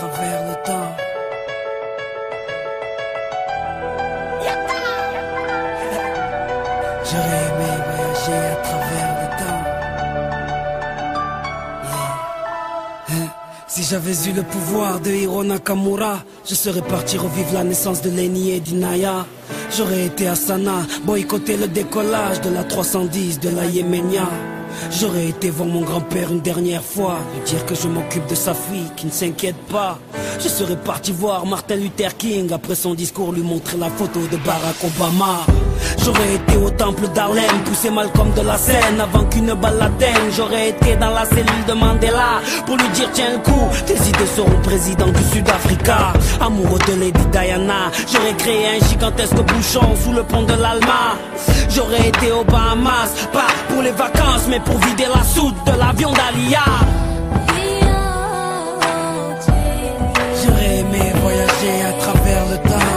travers le temps. J'aurais aimé voyager à travers le temps. Si j'avais eu le pouvoir de Hiro Nakamura, je serais parti revivre la naissance de Lenny et d'Inaya. J'aurais été à Sana, boycotter le décollage de la 310 de la Yéménia. J'aurais été voir mon grand-père une dernière fois, lui dire que je m'occupe de sa fille, qui ne s'inquiète pas. Je serais parti voir Martin Luther King, après son discours lui montrer la photo de Barack Obama. J'aurais été au temple d'Harlem, pousser Malcolm de la scène avant qu'une balle l'atteigne. J'aurais été dans la cellule de Mandela pour lui dire tiens le coup, tes idées seront président du Sud-Africa. Amoureux de Lady Diana, j'aurais créé un gigantesque bouchon sous le pont de l'Alma. J'aurais été aux Bahamas, pas pour les vacances mais pour vider la soute de l'avion d'Alia. J'aurais aimé voyager à travers le temps.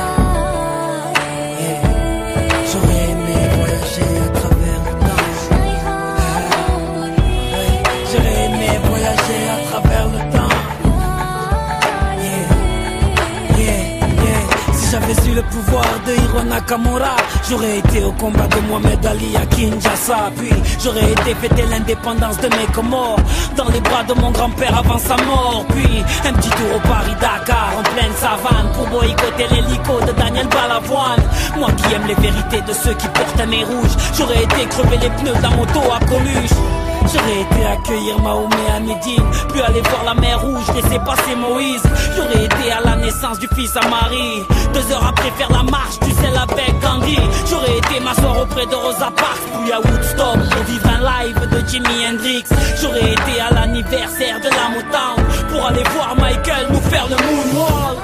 J'aurais aimé voyager à travers le temps. J'aurais aimé voyager à travers le temps. Si j'avais eu le pouvoir de Hiro Nakamura, j'aurais été au combat de Mohamed Ali à Kinshasa. Puis j'aurais été fêter l'indépendance de mes Comores dans les bras de mon grand-père avant sa mort. Puis un petit tour au Paris-Dakar en pleine savane pour boycotter l'hélico de Daniel Balavoine. Moi qui aime les vérités de ceux qui portent un nez rouge, j'aurais été crever les pneus de la moto à Coluche. J'aurais été accueillir Mahomet à Médine, puis aller voir la mer Rouge, laisser passer Moïse. J'aurais été à la naissance du fils à Marie, 2 heures après faire la marche du sel avec Gandhi. J'aurais été m'asseoir auprès de Rosa Parks, puis à Woodstock pour vivre un live de Jimi Hendrix. J'aurais été à l'anniversaire de la Motown pour aller voir Michael nous faire le moonwalk.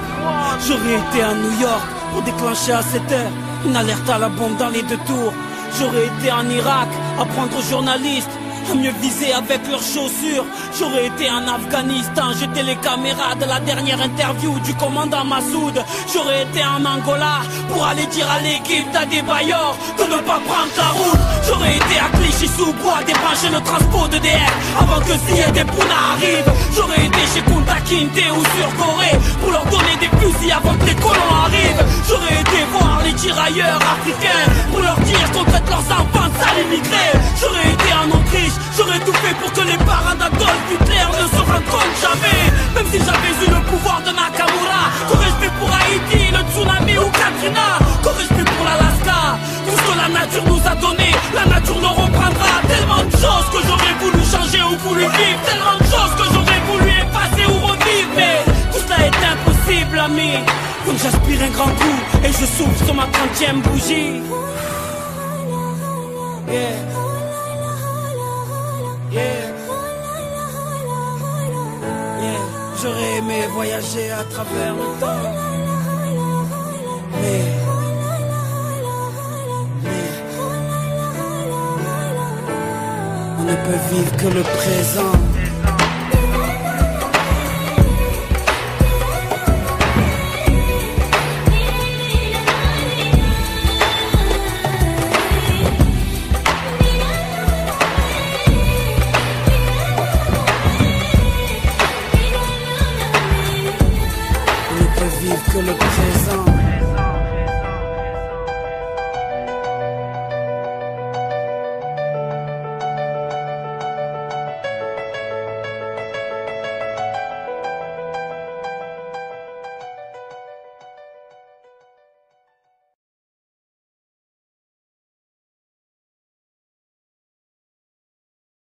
J'aurais été à New York pour déclencher à 7 heures une alerte à la bombe dans les 2 tours. J'aurais été en Irak apprendre aux journalistes à mieux viser avec leurs chaussures. J'aurais été en Afghanistan, jeter les caméras de la dernière interview du commandant Massoud. J'aurais été en Angola pour aller dire à l'équipe d'Adebayor de ne pas prendre la route. J'aurais été à Clichy-sous-Bois débrancher le transport de DF avant que Ziyad et Pouna arrivent. J'aurais été chez Kunta Kinte ou sur Corée pour leur donner des fusils avant que les colons arrivent. J'aurais été voir les tirailleurs africains pour leur dire qu'on traite leurs enfants de sales immigrés. J'aurais été en Autriche, j'aurais tout fait pour que les parents d'Adolf Hitler ne se rendent compte jamais. Même si j'avais eu le pouvoir de Nakamura, qu'aurais-je fait pour Haïti, le tsunami ou Katrina? Qu'aurais-je fait pour l'Alaska? Tout ce que la nature nous a donné, la nature nous reprendra. Tellement de choses que j'aurais voulu changer ou voulu vivre, tellement de choses que j'aurais voulu effacer ou revivre. Mais tout cela est impossible, ami. Donc j'aspire un grand coup et je souffle sur ma 30e bougie. J'aurais aimé voyager à travers le temps. Mais on ne peut vivre que le présent.